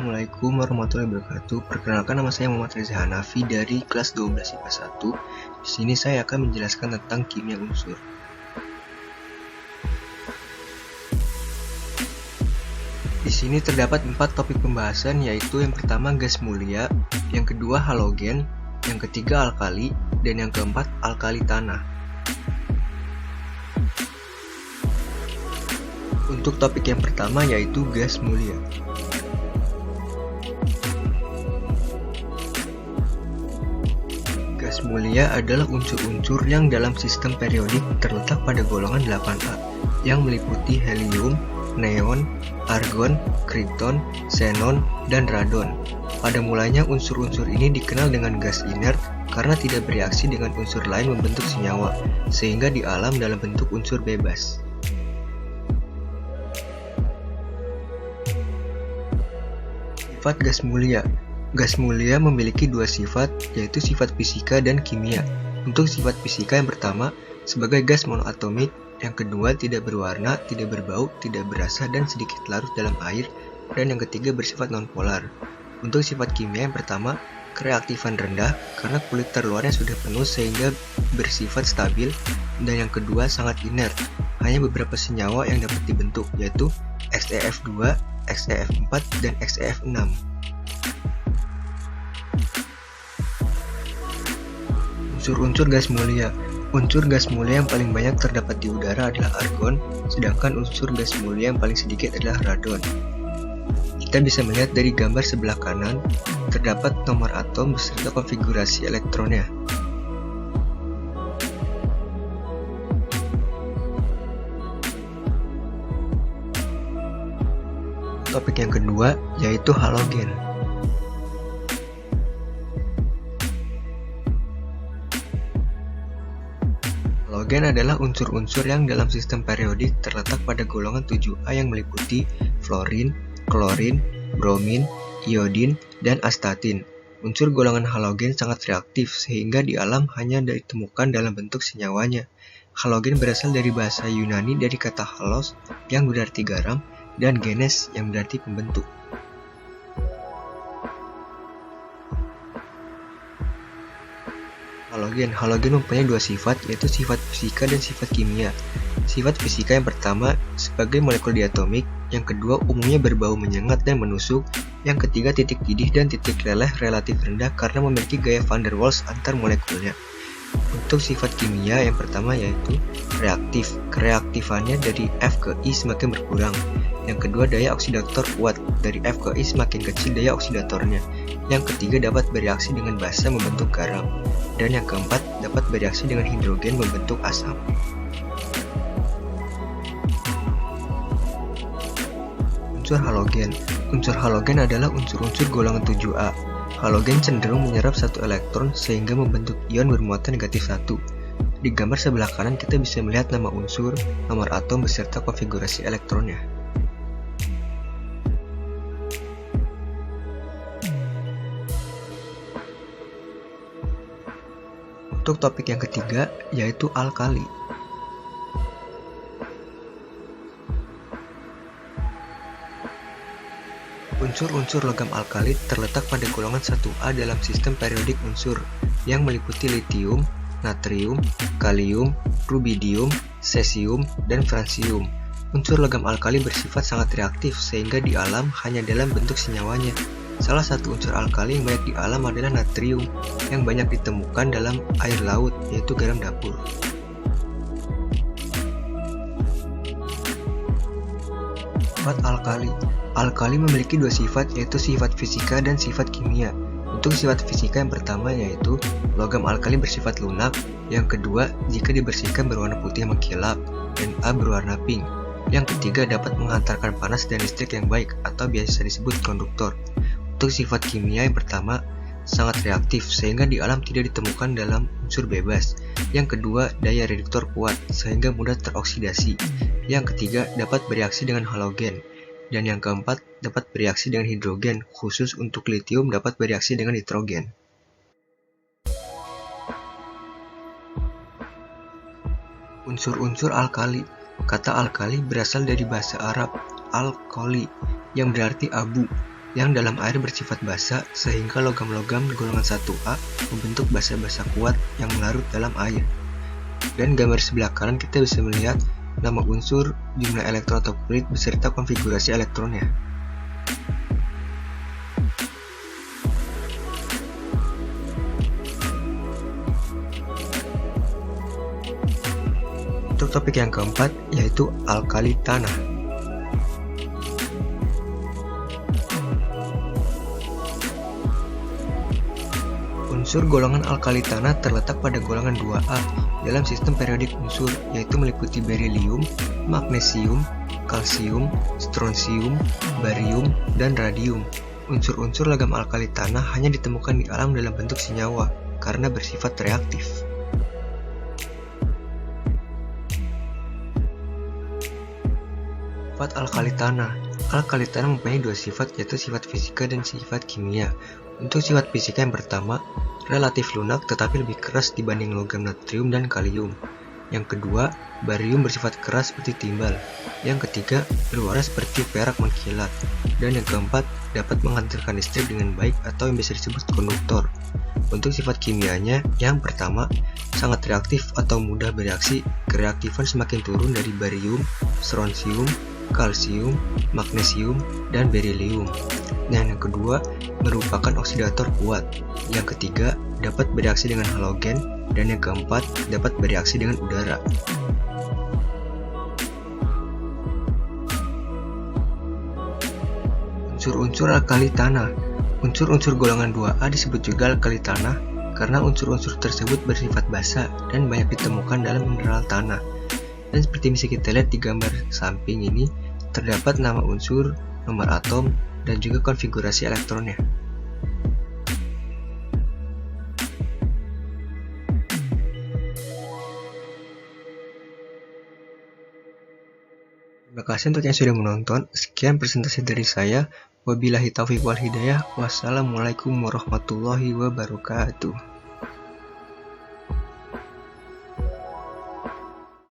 Assalamualaikum warahmatullahi wabarakatuh. Perkenalkan, nama saya Muhammad Reza Hanafi dari kelas 12 IPA 1. Di sini saya akan menjelaskan tentang kimia unsur. Di sini terdapat 4 topik pembahasan, yaitu yang pertama gas mulia, yang kedua halogen, yang ketiga alkali, dan yang keempat alkali tanah. Untuk topik yang pertama yaitu gas mulia. Gas mulia adalah unsur-unsur yang dalam sistem periodik terletak pada golongan 8A, yang meliputi helium, neon, argon, krypton, xenon, dan radon. Pada mulanya unsur-unsur ini dikenal dengan gas inert karena tidak bereaksi dengan unsur lain membentuk senyawa, sehingga di alam dalam bentuk unsur bebas. Sifat gas mulia. Gas mulia memiliki dua sifat, yaitu sifat fisika dan kimia. Untuk sifat fisika yang pertama, sebagai gas monoatomik, yang kedua tidak berwarna, tidak berbau, tidak berasa, dan sedikit larut dalam air, dan yang ketiga bersifat nonpolar. Untuk sifat kimia yang pertama, kereaktifan rendah karena kulit terluarnya sudah penuh sehingga bersifat stabil, dan yang kedua sangat inert, hanya beberapa senyawa yang dapat dibentuk, yaitu XeF2, XeF4, dan XeF6. Unsur-unsur gas mulia. Unsur gas mulia yang paling banyak terdapat di udara adalah argon, sedangkan unsur gas mulia yang paling sedikit adalah radon. Kita bisa melihat dari gambar sebelah kanan, terdapat nomor atom beserta konfigurasi elektronnya. Topik yang kedua yaitu halogen. Halogen adalah unsur-unsur yang dalam sistem periodik terletak pada golongan 7A yang meliputi fluorin, klorin, bromin, iodin, dan astatin. Unsur golongan halogen sangat reaktif sehingga di alam hanya ditemukan dalam bentuk senyawanya. Halogen berasal dari bahasa Yunani dari kata halos yang berarti garam dan genes yang berarti pembentuk. Halogen mempunyai dua sifat, yaitu sifat fisika dan sifat kimia. Sifat fisika yang pertama sebagai molekul diatomik, yang kedua umumnya berbau menyengat dan menusuk, yang ketiga titik didih dan titik leleh relatif rendah karena memiliki gaya van der Waals antar molekulnya. Untuk sifat kimia yang pertama yaitu reaktif. Kereaktifannya dari F ke I semakin berkurang. Yang kedua daya oksidator kuat. Dari F ke I semakin kecil daya oksidatornya. Yang ketiga dapat bereaksi dengan basa membentuk garam. Dan yang keempat dapat bereaksi dengan hidrogen membentuk asam. Unsur halogen. Unsur halogen adalah unsur-unsur golongan 7A. Halogen cenderung menyerap satu elektron sehingga membentuk ion bermuatan negatif 1. Di gambar sebelah kanan kita bisa melihat nama unsur, nomor atom beserta konfigurasi elektronnya. Untuk topik yang ketiga yaitu alkali. Unsur-unsur logam alkali terletak pada golongan 1A dalam sistem periodik unsur yang meliputi litium, natrium, kalium, rubidium, cesium, dan fransium. Unsur logam alkali bersifat sangat reaktif sehingga di alam hanya dalam bentuk senyawanya. Salah satu unsur alkali yang banyak di alam adalah natrium yang banyak ditemukan dalam air laut, yaitu garam dapur. Sifat alkali. Alkali memiliki dua sifat, yaitu sifat fisika dan sifat kimia. Untuk sifat fisika yang pertama yaitu logam alkali bersifat lunak, yang kedua jika dibersihkan berwarna putih mengkilap, dan A berwarna pink. Yang ketiga dapat menghantarkan panas dan listrik yang baik atau biasa disebut konduktor. Untuk sifat kimia yang pertama sangat reaktif sehingga di alam tidak ditemukan dalam unsur bebas. Yang kedua daya reduktor kuat sehingga mudah teroksidasi. Yang ketiga dapat bereaksi dengan halogen. Dan yang keempat dapat bereaksi dengan hidrogen, khusus untuk litium dapat bereaksi dengan nitrogen. Unsur-unsur alkali. Kata alkali berasal dari bahasa Arab al-kholi yang berarti abu. yang dalam air bersifat basa sehingga logam-logam golongan 1A membentuk basa-basa kuat yang melarut dalam air. Dan gambar sebelah kanan kita bisa melihat nama unsur, jumlah elektron atau kulit beserta konfigurasi elektronnya. Untuk topik yang keempat yaitu alkali tanah. Unsur golongan alkali tanah terletak pada golongan 2A dalam sistem periodik unsur, yaitu meliputi berilium, magnesium, kalsium, strontium, barium, dan radium. Unsur-unsur logam alkali tanah hanya ditemukan di alam dalam bentuk senyawa karena bersifat reaktif. Sifat alkali tanah. Alkali tanah mempunyai dua sifat, yaitu sifat fisika dan sifat kimia. Untuk sifat fisika yang pertama, relatif lunak tetapi lebih keras dibanding logam natrium dan kalium. Yang kedua, barium bersifat keras seperti timbal. Yang ketiga, berwarna seperti perak mengkilat. Dan yang keempat, dapat menghantarkan listrik dengan baik atau yang bisa disebut konduktor. Untuk sifat kimianya, yang pertama, sangat reaktif atau mudah bereaksi. Kereaktifan semakin turun dari barium, strontium, kalsium, magnesium, dan berilium. Dan yang kedua, merupakan oksidator kuat. Yang ketiga, dapat bereaksi dengan halogen. Dan yang keempat, dapat bereaksi dengan udara. Unsur-unsur alkali tanah. Unsur-unsur golongan 2A disebut juga alkali tanah karena unsur-unsur tersebut bersifat basa dan banyak ditemukan dalam mineral tanah. Dan seperti bisa kita lihat di gambar samping ini, terdapat nama unsur, nomor atom, dan juga konfigurasi elektronnya. Terima kasih untuk yang sudah menonton. Sekian presentasi dari saya. Wabillahi taufiq wal hidayah. Wassalamualaikum warahmatullahi wabarakatuh.